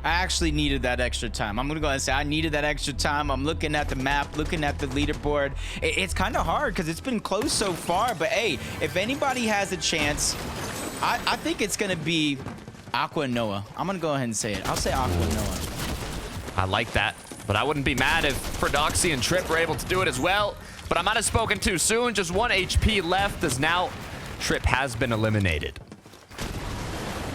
I actually needed that extra time. I'm gonna go ahead and say I needed that extra time. I'm looking at the map, looking at the leaderboard. It's kind of hard because it's been close so far, but hey, if anybody has a chance, I think it's gonna be Aqua and Noah. I'm gonna go ahead and say it. I'll say Aqua and Noah. I like that, but I wouldn't be mad if Fordoxy and Trip were able to do it as well. But I might have spoken too soon. Just 1 HP left as now Trip has been eliminated.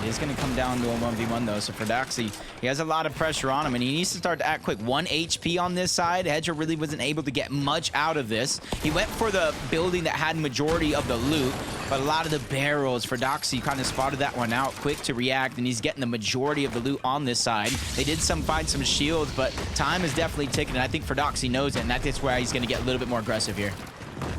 It is going to come down to a 1v1 though, so Fordoxy, he has a lot of pressure on him, and he needs to start to act quick. 1 HP on this side. Hedger really wasn't able to get much out of this. He went for the building that had majority of the loot, but a lot of the barrels, Fordoxy kind of spotted that one out quick to react, and he's getting the majority of the loot on this side. They did find some shields, but time is definitely ticking, and I think Fordoxy knows it, and that's where he's going to get a little bit more aggressive here.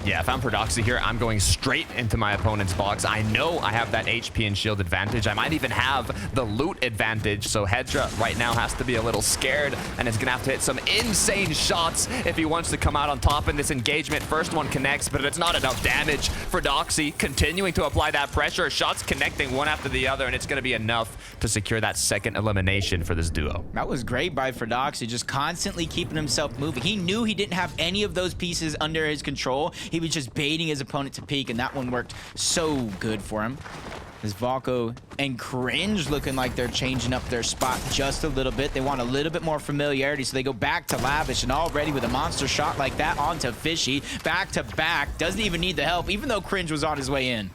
Yeah, if I'm Fordoxy here, I'm going straight into my opponent's box. I know I have that HP and shield advantage. I might even have the loot advantage. So Hedra right now has to be a little scared and is going to have to hit some insane shots if he wants to come out on top in this engagement. First one connects, but it's not enough damage. Fordoxy continuing to apply that pressure. Shots connecting one after the other, and it's going to be enough to secure that second elimination for this duo. That was great by Fordoxy, just constantly keeping himself moving. He knew he didn't have any of those pieces under his control. He was just baiting his opponent to peek, and that one worked so good for him. As Valko and Cringe looking like they're changing up their spot just a little bit. They want a little bit more familiarity, so they go back to Lavish, and already with a monster shot like that onto Fishy, back to back, doesn't even need the help, even though Cringe was on his way in.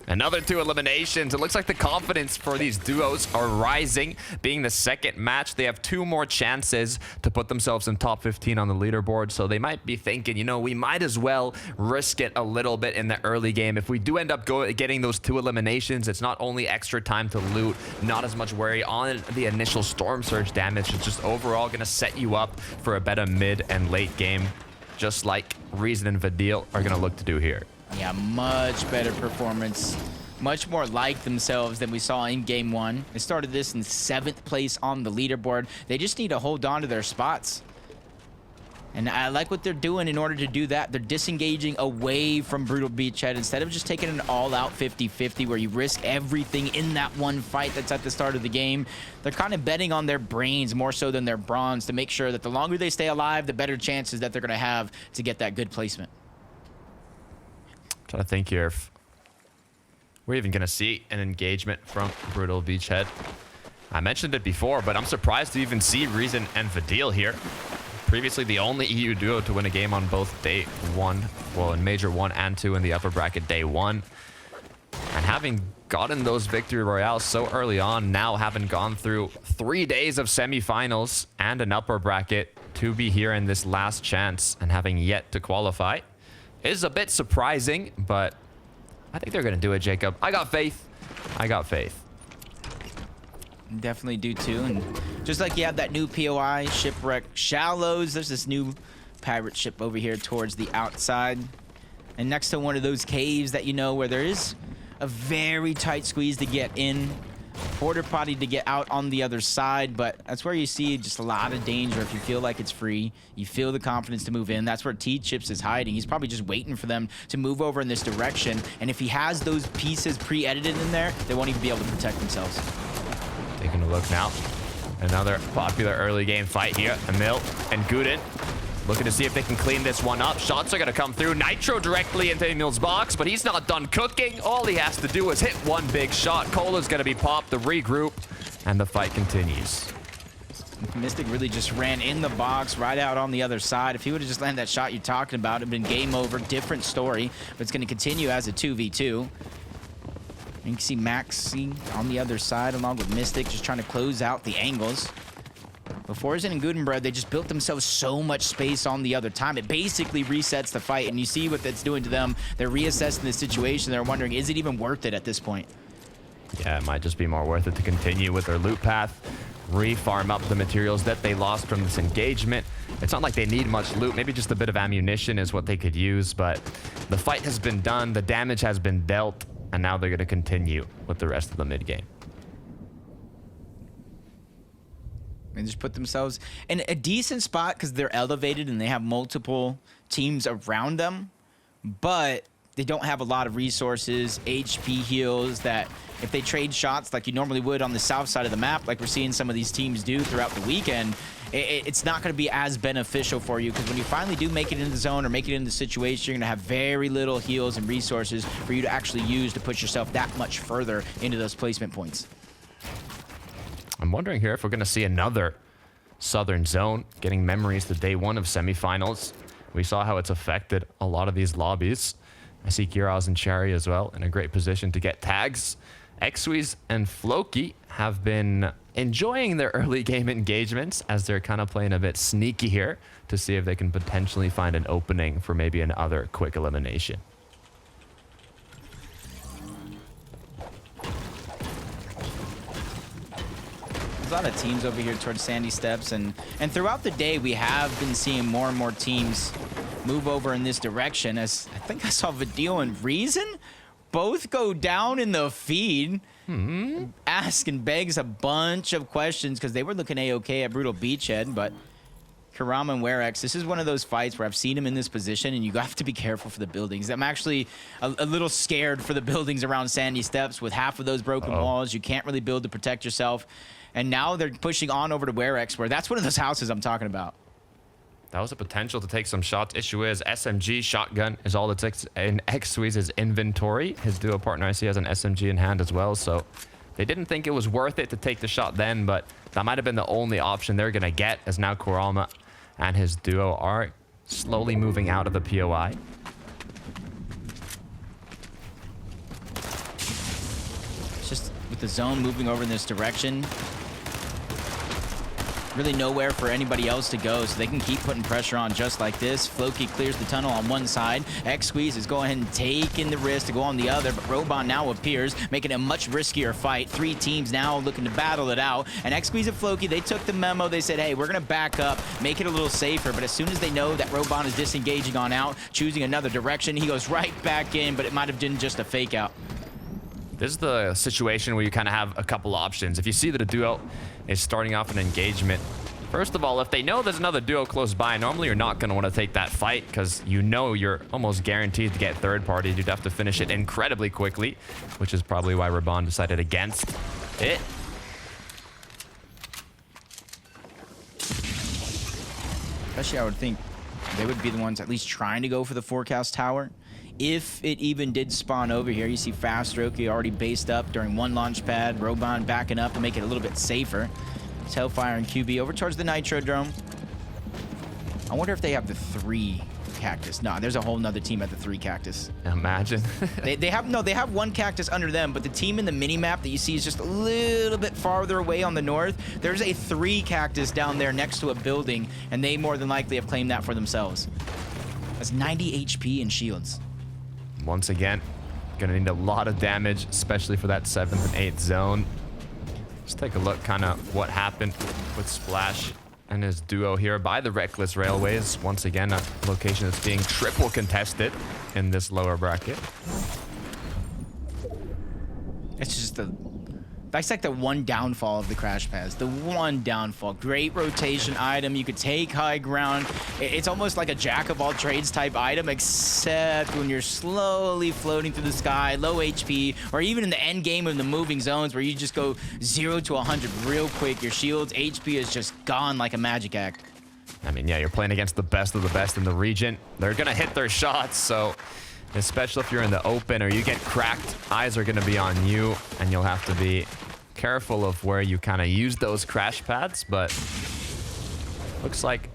Another 2 eliminations. It looks like the confidence for these duos are rising. Being the second match, they have 2 more chances to put themselves in top 15 on the leaderboard. So they might be thinking, you know, we might as well risk it a little bit in the early game. If we do end up getting those 2 eliminations, it's not only extra time to loot, not as much worry on the initial Storm Surge damage. It's just overall going to set you up for a better mid and late game, just like Reason and Vidil are going to look to do here. Yeah, much better performance. Much more like themselves than we saw in game 1. They started this in 7th place on the leaderboard. They just need to hold on to their spots. And I like what they're doing in order to do that. They're disengaging away from Brutal Beachhead instead of just taking an all-out 50-50 where you risk everything in that one fight that's at the start of the game. They're kind of betting on their brains more so than their bronze to make sure that the longer they stay alive, the better chances that they're going to have to get that good placement. Trying to think here if we're even going to see an engagement from Brutal Beachhead. I mentioned it before, but I'm surprised to even see Reason and Vidil here. Previously the only EU duo to win a game on both day 1, well, in Major 1 and 2 in the upper bracket day 1. And having gotten those victory royales so early on, now having gone through 3 days of semifinals and an upper bracket to be here in this last chance and having yet to qualify is a bit surprising, but I think they're going to do it, Jacob. I got faith. I got faith. Definitely do too. And just like you have that new POI, Shipwreck Shallows, there's this new pirate ship over here towards the outside. And next to one of those caves that you know where there is a very tight squeeze to get in. Porter potty to get out on the other side, but that's where you see just a lot of danger. If you feel like it's free, you feel the confidence to move in. That's where T-Chips is hiding. He's probably just waiting for them to move over in this direction, and if he has those pieces pre-edited in there, they won't even be able to protect themselves. Taking a look now. Another popular early game fight here. Emil and Guden looking to see if they can clean this one up. Shots are going to come through. Nitro directly into Emil's box, but he's not done cooking. All he has to do is hit one big shot. Cola's going to be popped, the regroup, and the fight continues. Mystic really just ran in the box right out on the other side. If he would have just landed that shot you're talking about, it would have been game over. Different story, but it's going to continue as a 2v2. You can see Maxi on the other side along with Mystic just trying to close out the angles. Before Zen and Gutenberg, they just built themselves so much space on the other time. It basically resets the fight, and you see what that's doing to them. They're reassessing the situation. They're wondering, is it even worth it at this point? Yeah, it might just be more worth it to continue with their loot path, re-farm up the materials that they lost from this engagement. It's not like they need much loot. Maybe just a bit of ammunition is what they could use, but the fight has been done. The damage has been dealt, and now they're going to continue with the rest of the mid game. And just put themselves in a decent spot because they're elevated and they have multiple teams around them. But they don't have a lot of resources, HP heals, that if they trade shots like you normally would on the south side of the map, like we're seeing some of these teams do throughout the weekend, it's not going to be as beneficial for you, because when you finally do make it into the zone or make it into the situation, you're going to have very little heals and resources for you to actually use to push yourself that much further into those placement points. I'm wondering here if we're going to see another Southern Zone, getting memories to day one of semifinals. We saw how it's affected a lot of these lobbies. I see Giraz and Cherry as well in a great position to get tags. Skvii and Floki have been enjoying their early game engagements as they're kind of playing a bit sneaky here to see if they can potentially find an opening for maybe another quick elimination. There's a lot of teams over here towards Sandy Steps, and throughout the day we have been seeing more and more teams move over in this direction, as I think I saw Vidil and Reason both go down in the feed. Ask and begs a bunch of questions because they were looking A-okay at Brutal Beachhead, but Karama and Werex, this is one of those fights where I've seen him in this position and you have to be careful for the buildings. I'm actually a little scared for the buildings around Sandy Steps with half of those broken walls. You can't really build to protect yourself. And now they're pushing on over to Werex, where that's one of those houses I'm talking about. That was a potential to take some shots. Issue is SMG shotgun is all it takes in Skvii's inventory. His duo partner, I see, has an SMG in hand as well. So they didn't think it was worth it to take the shot then, but that might have been the only option they're going to get, as now Kurama and his duo are slowly moving out of the POI. It's just with the zone moving over in this direction, really nowhere for anybody else to go, so they can keep putting pressure on just like this. Floki clears the tunnel on one side. Skvii is going ahead and taking the risk to go on the other, but Robon now appears, making a much riskier fight. Three teams now looking to battle it out, and Skvii and Floki, they took the memo. They said, hey, we're going to back up, make it a little safer, but as soon as they know that Robon is disengaging on out, choosing another direction, he goes right back in, but it might have been just a fake out. This is the situation where you kind of have a couple options. If you see that a duo is starting off an engagement, first of all, if they know there's another duo close by, normally you're not going to want to take that fight because you know you're almost guaranteed to get third party. You'd have to finish it incredibly quickly, which is probably why Raban decided against it. Especially, I would think they would be the ones at least trying to go for the forecast tower. If it even did spawn over here, you see Fast Roki already based up during one launch pad. Robon backing up to make it a little bit safer. It's Hellfire and QB over towards the Nitro Drone. I wonder if they have the 3 Cactus. No, there's a whole nother team at the 3 Cactus. Imagine. they have one Cactus under them, but the team in the mini map that you see is just a little bit farther away on the north. There's a 3 Cactus down there next to a building, and they more than likely have claimed that for themselves. That's 90 HP and shields. Once again, gonna need a lot of damage, especially for that 7th and 8th zone. Let's take a look kind of what happened with Splash and his duo here by the Reckless Railways. Once again, a location that's being triple contested in this lower bracket. It's just that's like the one downfall of the crash pads. The one downfall. Great rotation item. You could take high ground. It's almost like a jack of all trades type item, except when you're slowly floating through the sky, low HP, or even in the end game of the moving zones where you just go 0 to 100 real quick. Your shield's HP is just gone like a magic act. I mean, yeah, you're playing against the best of the best in the region. They're gonna hit their shots, so especially if you're in the open or you get cracked, eyes are gonna be on you, and you'll have to be careful of where you kind of use those crash pads. But looks like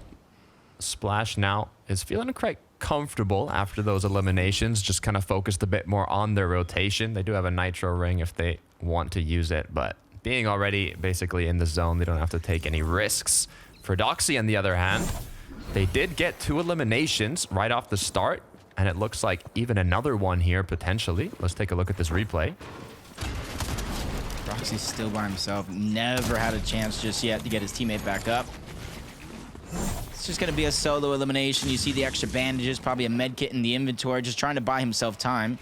Splash now is feeling quite comfortable after those eliminations, just kind of focused a bit more on their rotation. They do have a nitro ring if they want to use it, but being already basically in the zone, they don't have to take any risks. For Doxy, on the other hand, they did get 2 eliminations right off the start, and it looks like even another one here potentially. Let's take a look at this replay. Roxy's still by himself. Never had a chance just yet to get his teammate back up. It's just going to be a solo elimination. You see the extra bandages, probably a med kit in the inventory, just trying to buy himself time.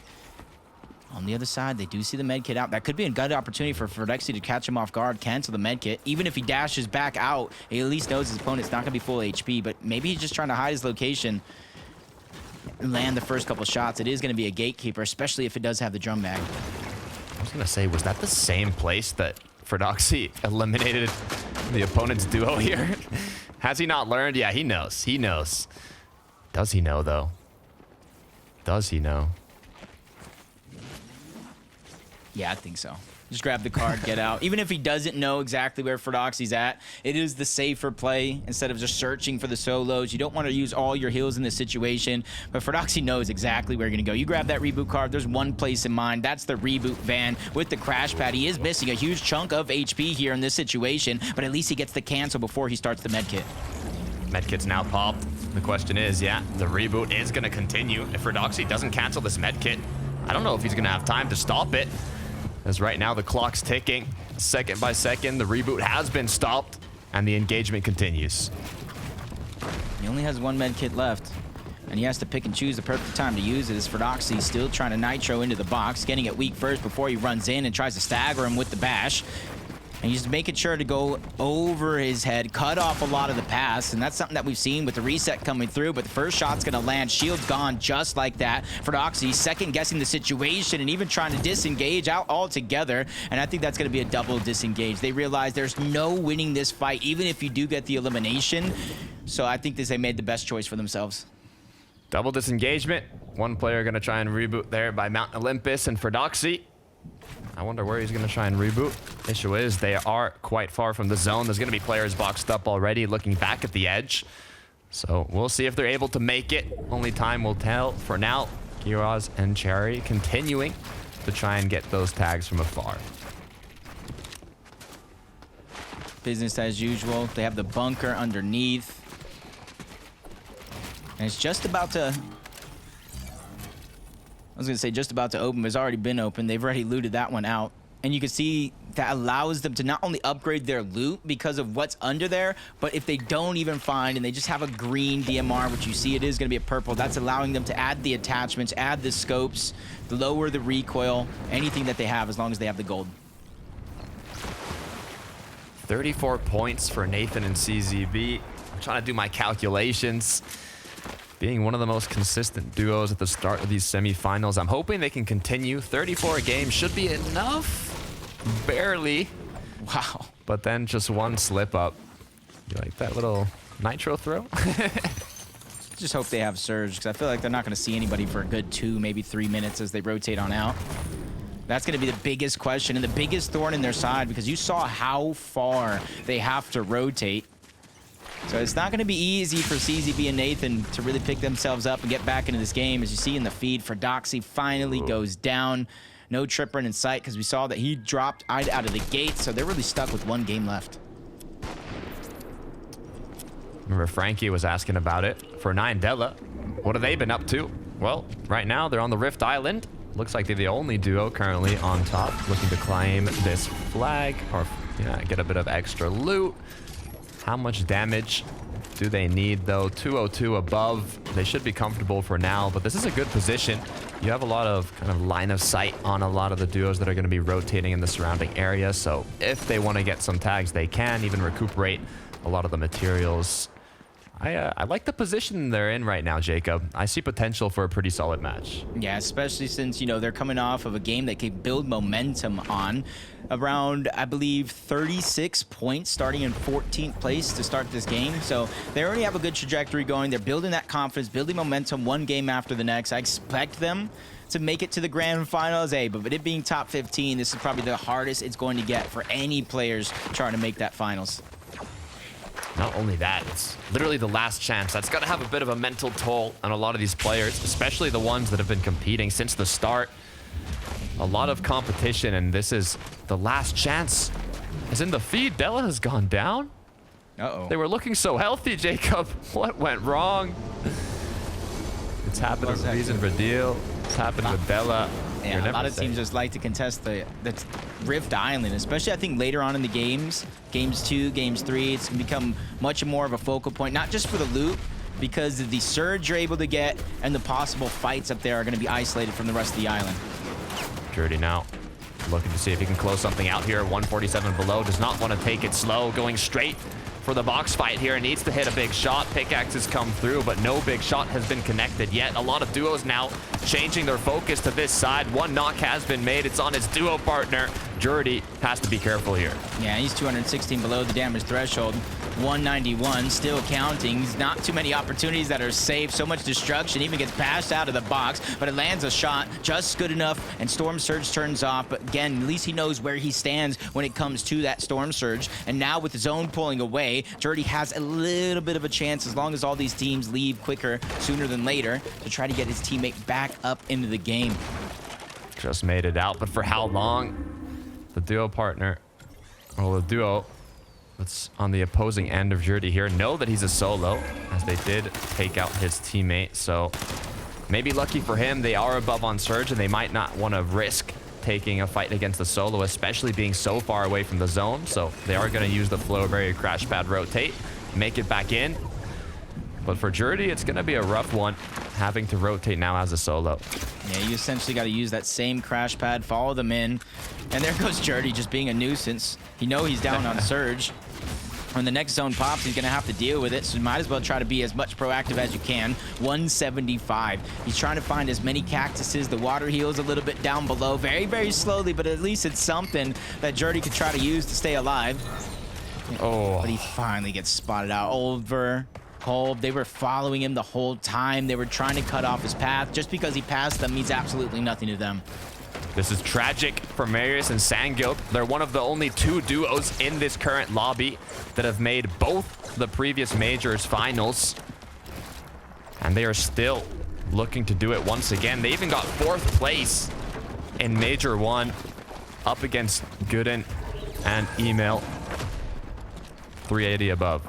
On the other side, they do see the med kit out. That could be a good opportunity for Ferdexy to catch him off guard, cancel the med kit. Even if he dashes back out, he at least knows his opponent's not going to be full HP, but maybe he's just trying to hide his location. land the first couple shots, it is going to be a gatekeeper, especially if it does have the drum mag. I was going to say, was that the same place that Fordoxy eliminated the opponent's duo here? Has he not learned? Yeah, he knows. He knows. Does he know, though? Does he know? Yeah, I think so. Just grab the card, get out. Even if he doesn't know exactly where Fordoxy's at, it is the safer play instead of just searching for the solos. You don't want to use all your heals in this situation, but Fordoxy knows exactly where you're going to go. You grab that reboot card, there's one place in mind. That's the reboot van with the crash pad. He is missing a huge chunk of HP here in this situation, but at least he gets the cancel before he starts the medkit. Medkit's now popped. The question is, yeah, the reboot is going to continue. If Fordoxy doesn't cancel this medkit, I don't know if he's going to have time to stop it. As right now the clock's ticking, second by second, the reboot has been stopped, and the engagement continues. He only has one med kit left, and he has to pick and choose the perfect time to use it. As Fordoxy still trying to nitro into the box, getting it weak first before he runs in and tries to stagger him with the bash. And he's making sure to go over his head, cut off a lot of the pass, and that's something that we've seen with the reset coming through, but the first shot's gonna land, shield's gone just like that. Fordoxy second-guessing the situation and even trying to disengage out altogether, and I think that's gonna be a double disengage. They realize there's no winning this fight, even if you do get the elimination, so I think they made the best choice for themselves. Double disengagement. One player gonna try and reboot there by Mount Olympus and Fordoxy. I wonder where he's going to try and reboot. Issue is they are quite far from the zone. There's going to be players boxed up already looking back at the edge. So we'll see if they're able to make it. Only time will tell. For now, Giraz and Cherry continuing to try and get those tags from afar. Business as usual. They have the bunker underneath. And it's just about to... I was going to say just about to open, but it's already been open. They've already looted that one out. And you can see that allows them to not only upgrade their loot because of what's under there, but if they don't even find and they just have a green DMR, which you see it is going to be a purple, that's allowing them to add the attachments, add the scopes, lower the recoil, anything that they have as long as they have the gold. 34 points for Nathan and CZB. I'm trying to do my calculations. Being one of the most consistent duos at the start of these semifinals, I'm hoping they can continue. 34 games should be enough. Barely. Wow. But then just one slip up. You like that little nitro throw? Just hope they have Surge, because I feel like they're not going to see anybody for a good 2, maybe 3 minutes as they rotate on out. That's going to be the biggest question and the biggest thorn in their side, because you saw how far they have to rotate. So it's not going to be easy for CZB and Nathan to really pick themselves up and get back into this game. As you see in the feed, Fordoxy finally goes down. No tripper in sight because we saw that he dropped out of the gate. So they're really stuck with one game left. Remember Frankie was asking about it. For 9 Della, what have they been up to? Well, right now they're on the Rift Island. Looks like they're the only duo currently on top looking to claim this flag or get a bit of extra loot. How much damage do they need, though? 202 above. They should be comfortable for now, but this is a good position. You have a lot of kind of line of sight on a lot of the duos that are going to be rotating in the surrounding area, so if they want to get some tags, they can even recuperate a lot of the materials. I like the position they're in right now, Jacob. I see potential for a pretty solid match. Yeah, especially since, they're coming off of a game that can build momentum on. Around, I believe, 36 points starting in 14th place to start this game. So they already have a good trajectory going. They're building that confidence, building momentum one game after the next. I expect them to make it to the grand finals, but it being top 15, this is probably the hardest it's going to get for any players trying to make that finals. Not only that, it's literally the last chance. That's got to have a bit of a mental toll on a lot of these players, especially the ones that have been competing since the start. A lot of competition, and this is the last chance. As in the feed, Della has gone down. Uh-oh. They were looking so healthy, Jacob. What went wrong? It's happened with Reason for Deal. It's happened with Della. Yeah, a lot of teams just like to contest the Rift Island, especially I think later on in the games 2, games 3, it's going to become much more of a focal point, not just for the loot, because of the surge you're able to get and the possible fights up there are going to be isolated from the rest of the island. Purity now looking to see if he can close something out here. 147 below, does not want to take it slow, going straight for the box fight here. It needs to hit a big shot. Pickaxes come through, but no big shot has been connected yet. A lot of duos now changing their focus to this side. One knock has been made. It's on his duo partner. Jordy has to be careful here. Yeah, he's 216 below the damage threshold. 191 still counting. Not too many opportunities that are safe. So much destruction, even gets passed out of the box, but it lands a shot just good enough, and Storm Surge turns off. But again, at least he knows where he stands when it comes to that Storm Surge. And now with the zone pulling away, Jordy has a little bit of a chance, as long as all these teams leave quicker sooner than later, to try to get his teammate back up into the game. Just made it out, but for how long? The duo partner, well, the duo that's on the opposing end of Jordy here know that he's a solo, as they did take out his teammate. So maybe lucky for him, they are above on Surge, and they might not want to risk taking a fight against the solo, especially being so far away from the zone. So they are going to use the flow barrier crash pad rotate, make it back in. But for Jordy, it's going to be a rough one, having to rotate now as a solo. Yeah, you essentially got to use that same crash pad, follow them in. And there goes Jordy, just being a nuisance. You know he's down on Surge. When the next zone pops, he's going to have to deal with it, so you might as well try to be as much proactive as you can. 175. He's trying to find as many cactuses. The water heals a little bit down below, very, very slowly, but at least it's something that Jordy could try to use to stay alive. Oh. But he finally gets spotted out. Over. Kolb, they were following him the whole time. They were trying to cut off his path. Just because he passed them means absolutely nothing to them. This is tragic for Marius and Sandguild. They're one of the only two duos in this current lobby that have made both the previous majors finals. And they are still looking to do it once again. They even got 4th place in Major 1 up against Gooden and Email. 380 above.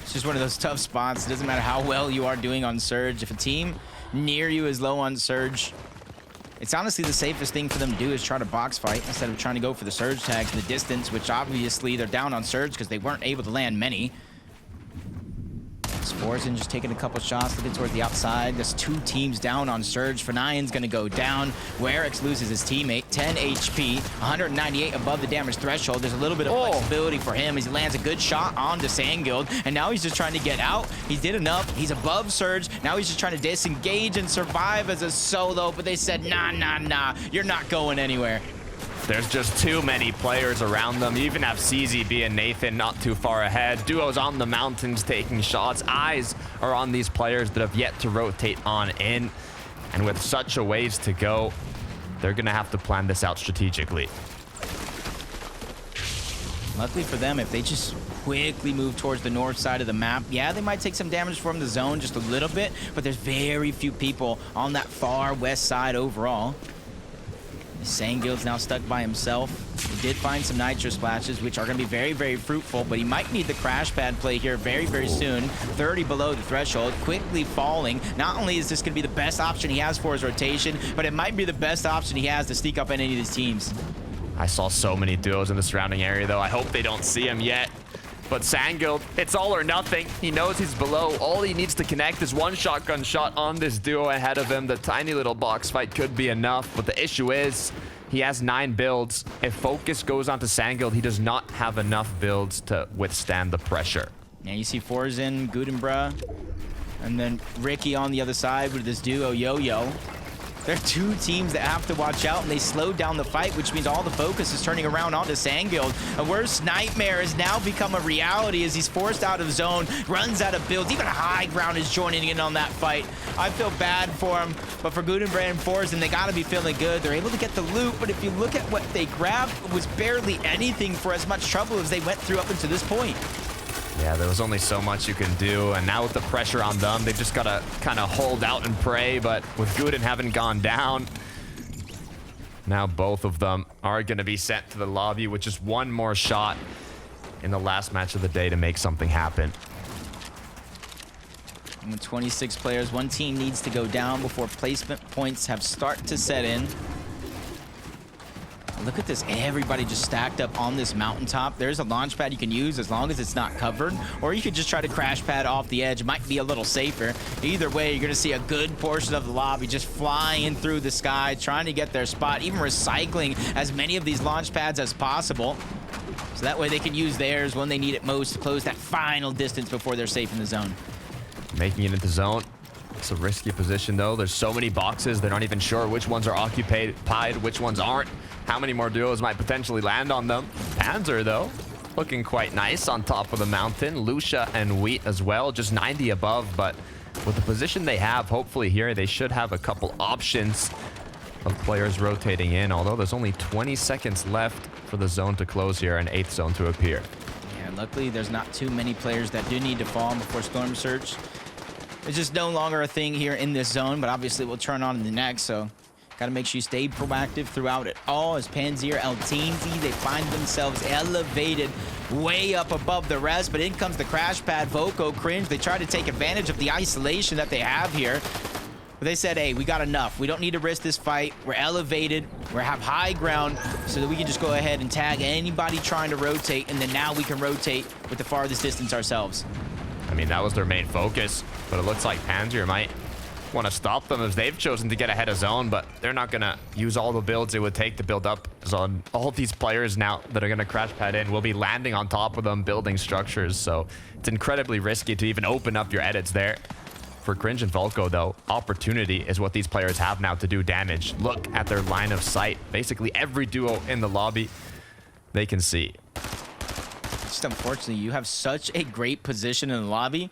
It's just one of those tough spots. It doesn't matter how well you are doing on Surge. If a team near you is low on Surge, it's honestly the safest thing for them to do is try to box fight instead of trying to go for the Surge tag to the distance, which obviously they're down on Surge because they weren't able to land many. Forzen just taking a couple shots, looking towards the outside. There's 2 teams down on Surge. Fanayan's gonna go down. Werix loses his teammate, 10 HP, 198 above the damage threshold. There's a little bit of flexibility for him as he lands a good shot onto Sandguild, and now he's just trying to get out. He did enough. He's above Surge. Now he's just trying to disengage and survive as a solo, but they said, nah, you're not going anywhere. There's just too many players around them. You even have CZB and Nathan not too far ahead. Duos on the mountains taking shots. Eyes are on these players that have yet to rotate on in. And with such a ways to go, they're going to have to plan this out strategically. Luckily for them, if they just quickly move towards the north side of the map, yeah, they might take some damage from the zone just a little bit, but there's very few people on that far west side overall. Sandguild's now stuck by himself. He did find some nitro splashes, which are going to be very, very fruitful, but he might need the crash pad play here very, very soon. 30 below the threshold, quickly falling. Not only is this going to be the best option he has for his rotation, but it might be the best option he has to sneak up in any of these teams. I saw so many duos in the surrounding area, though. I hope they don't see him yet. But Sandguild, it's all or nothing. He knows he's below. All he needs to connect is one shotgun shot on this duo ahead of him. The tiny little box fight could be enough, but the issue is he has 9 builds. If focus goes onto Sandguild, he does not have enough builds to withstand the pressure. Yeah, you see Forzen, Gudenbra, and then Ricky on the other side with this duo Yo-Yo. There are 2 teams that have to watch out, and they slowed down the fight, which means all the focus is turning around onto Sandguild. A worst nightmare has now become a reality as he's forced out of zone, runs out of builds. Even High Ground is joining in on that fight. I feel bad for him, but for Gudenbrand and Forzen, they got to be feeling good. They're able to get the loot, but if you look at what they grabbed, it was barely anything for as much trouble as they went through up until this point. Yeah, there was only so much you can do, and now with the pressure on them, they just gotta kind of hold out and pray, but with Gooden having gone down, now both of them are gonna be sent to the lobby with just one more shot in the last match of the day to make something happen. And with 26 players, one team needs to go down before placement points have start to set in. Look at this, everybody just stacked up on this mountaintop. There's a launch pad you can use as long as it's not covered, or you could just try to crash pad off the edge. It might be a little safer. Either way, you're gonna see a good portion of the lobby just flying through the sky, trying to get their spot, even recycling as many of these launch pads as possible. So that way they can use theirs when they need it most to close that final distance before they're safe in the zone. Making it into zone. It's a risky position, though. There's so many boxes. They're not even sure which ones are occupied, which ones aren't. How many more duos might potentially land on them. Panzer, though, looking quite nice on top of the mountain. Lucia and Wheat as well, just 90 above. But with the position they have, hopefully here, they should have a couple options of players rotating in. Although there's only 20 seconds left for the zone to close here and 8th zone to appear. Yeah, luckily there's not too many players that do need to fall before Storm Surge. It's just no longer a thing here in this zone, but obviously we'll turn on in the next, so got to make sure you stay proactive throughout it all. As Panzer, El Teensy, they find themselves elevated way up above the rest, but in comes the crash pad, Voco, Cringe. They try to take advantage of the isolation that they have here. But they said, hey, we got enough. We don't need to risk this fight. We're elevated. We have high ground so that we can just go ahead and tag anybody trying to rotate, and then now we can rotate with the farthest distance ourselves. I mean, that was their main focus, but it looks like Panzer might want to stop them as they've chosen to get ahead of zone, but they're not going to use all the builds it would take to build up zone. All these players now that are going to crash pad in will be landing on top of them, building structures, so it's incredibly risky to even open up your edits there. For Cringe and Volko, though, opportunity is what these players have now to do damage. Look at their line of sight. Basically every duo in the lobby they can see. Just unfortunately, you have such a great position in the lobby,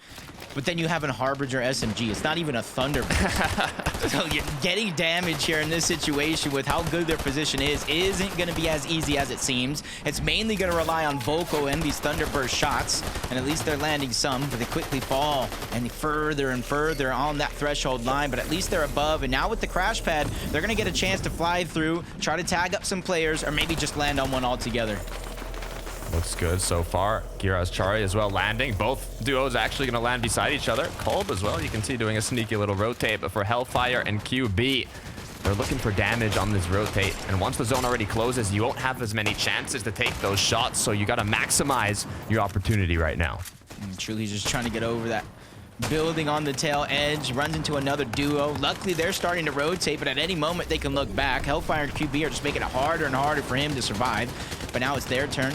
but then you have a Harbinger SMG. It's not even a Thunderbird. So you're getting damage here in this situation with how good their position isn't going to be as easy as it seems. It's mainly going to rely on Volko and these Thunderbird shots, and at least they're landing some, but they quickly fall and further and further on that threshold line, but at least they're above. And now with the crash pad, they're going to get a chance to fly through, try to tag up some players, or maybe just land on one altogether. Looks good so far. Giraz Chari as well landing. Both duos actually going to land beside each other. Kolb as well, you can see doing a sneaky little rotate, but for Hellfire and QB, they're looking for damage on this rotate. And once the zone already closes, you won't have as many chances to take those shots, so you got to maximize your opportunity right now. And truly just trying to get over that building on the tail edge, runs into another duo. Luckily, they're starting to rotate, but at any moment they can look back. Hellfire and QB are just making it harder and harder for him to survive. But now it's their turn.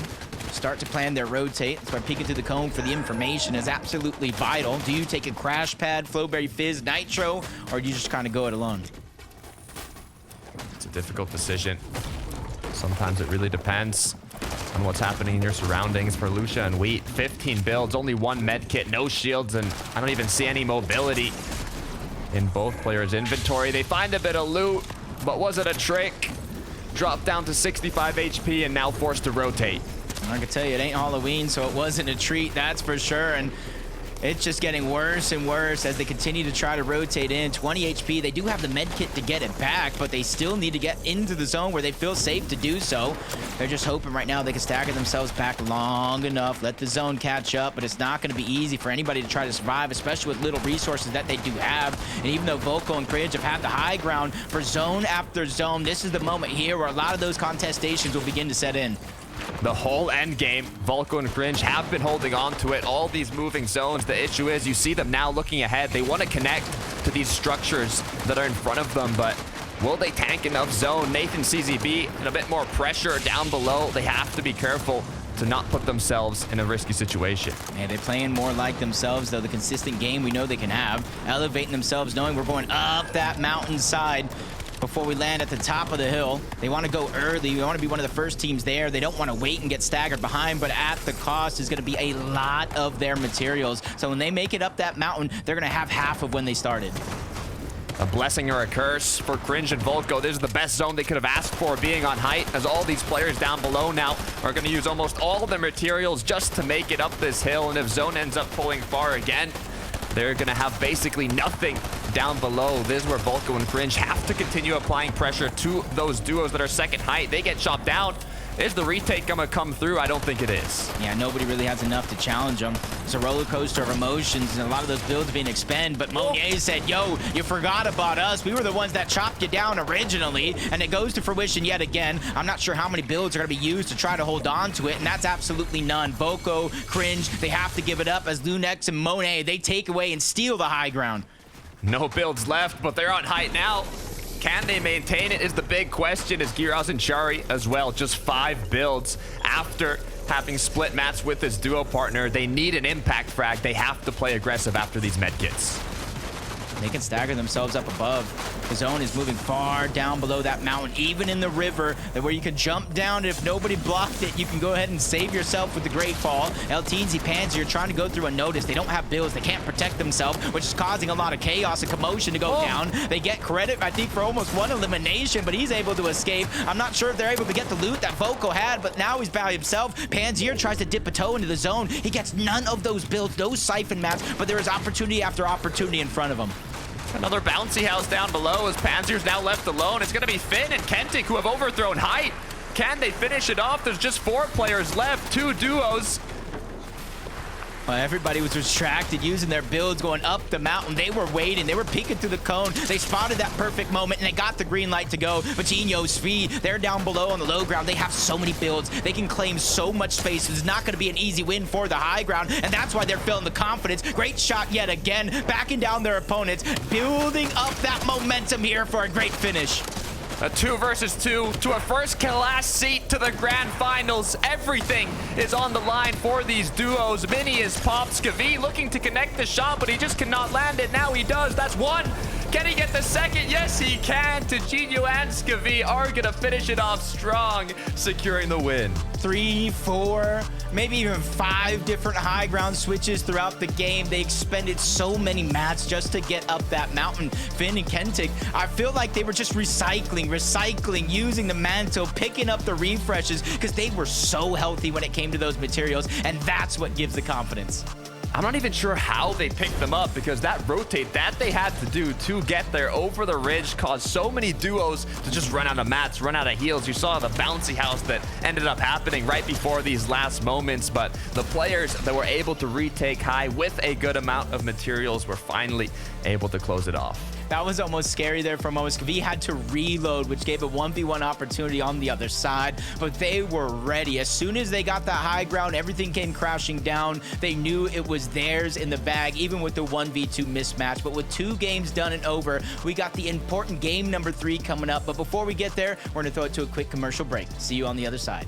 Start to plan their rotate. That's why peeking through the cone for the information is absolutely vital. Do you take a crash pad, Flowberry Fizz, Nitro, or do you just kind of go it alone? It's a difficult decision. Sometimes it really depends on what's happening in your surroundings. For Lucia and Wheat, 15 builds, only one med kit, no shields, and I don't even see any mobility in both players' inventory. They find a bit of loot, but was it a trick? Dropped down to 65 HP and now forced to rotate. I can tell you, it ain't Halloween, so it wasn't a treat, that's for sure. And it's just getting worse and worse as they continue to try to rotate in. 20 HP, they do have the med kit to get it back, but they still need to get into the zone where they feel safe to do so. They're just hoping right now they can stagger themselves back long enough, let the zone catch up, but it's not going to be easy for anybody to try to survive, especially with little resources that they do have. And even though Volko and Cringe have had the high ground for zone after zone, this is the moment here where a lot of those contestations will begin to set in. The whole end game, Volko and Cringe have been holding on to it. All these moving zones. The issue is you see them now looking ahead. They want to connect to these structures that are in front of them, but will they tank enough zone? Nathan CZB and a bit more pressure down below. They have to be careful to not put themselves in a risky situation. Man, they're playing more like themselves, though. The consistent game we know they can have. Elevating themselves, knowing we're going up that mountainside before we land at the top of the hill. They want to go early. We want to be one of the first teams there. They don't want to wait and get staggered behind, but at the cost is going to be a lot of their materials. So when they make it up that mountain, they're going to have half of when they started. A blessing or a curse for Cringe and Volko. This is the best zone they could have asked for, being on height, as all these players down below now are going to use almost all of their materials just to make it up this hill. And if zone ends up pulling far again, they're going to have basically nothing down below. This is where Volko and Cringe have to continue applying pressure to those duos that are second height. They get chopped down. Is the retake going to come through? I don't think it is. Yeah, nobody really has enough to challenge them. It's a roller coaster of emotions, and a lot of those builds being expended. But Monier said, yo, you forgot about us. We were the ones that chopped you down originally, and it goes to fruition yet again. I'm not sure how many builds are going to be used to try to hold on to it, and that's absolutely none. Volko, Cringe, they have to give it up as Lunex and Monet, they take away and steal the high ground. No builds left, but they're on height now. Can they maintain it is the big question, as Giraz and Chari as well. Just 5 builds after having split mats with his duo partner. They need an impact frag. They have to play aggressive after these medkits. They can stagger themselves up above. The zone is moving far down below that mountain, even in the river, where you can jump down. And if nobody blocked it, you can go ahead and save yourself with the Great Fall. LTZ Pansy are trying to go through unnoticed. They don't have builds. They can't protect themselves, which is causing a lot of chaos and commotion to go down. They get credit, I think, for almost one elimination, but he's able to escape. I'm not sure if they're able to get the loot that Voco had, but now he's by himself. Pansier tries to dip a toe into the zone. He gets none of those builds, those siphon mats, but there is opportunity after opportunity in front of him. Another bouncy house down below as Panzer's now left alone. It's going to be Finn and Kentic who have overthrown height. Can they finish it off? There's just 4 players left, 2 duos. Well, everybody was distracted using their builds going up the mountain. They were waiting. They were peeking through the cone. They spotted that perfect moment, and they got the green light to go. But Tjino, Skvii, they're down below on the low ground. They have so many builds. They can claim so much space. It's not going to be an easy win for the high ground, and that's why they're feeling the confidence. Great shot yet again, backing down their opponents, building up that momentum here for a great finish. A 2 versus 2 to a first last seat to the grand finals. Everything is on the line for these duos. Mini is popped. Skvii looking to connect the shot, but he just cannot land it. Now he does. That's 1. Can he get the second? Yes, he can. Tjino and Skvii are going to finish it off strong, securing the win. 3, 4, maybe even 5 different high ground switches throughout the game. They expended so many mats just to get up that mountain. Finn and Kentic, I feel like they were just recycling, using the mantle, picking up the refreshes because they were so healthy when it came to those materials, and that's what gives the confidence. I'm not even sure how they picked them up because that rotate that they had to do to get there over the ridge caused so many duos to just run out of mats, run out of heals. You saw the bouncy house that ended up happening right before these last moments, but the players that were able to retake high with a good amount of materials were finally able to close it off. That was almost scary there for a moment. Skvii had to reload, which gave a 1v1 opportunity on the other side, but they were ready. As soon as they got that high ground, everything came crashing down. They knew it was theirs in the bag, even with the 1v2 mismatch. But with 2 games done and over, we got the important game number 3 coming up. But before we get there, we're going to throw it to a quick commercial break. See you on the other side.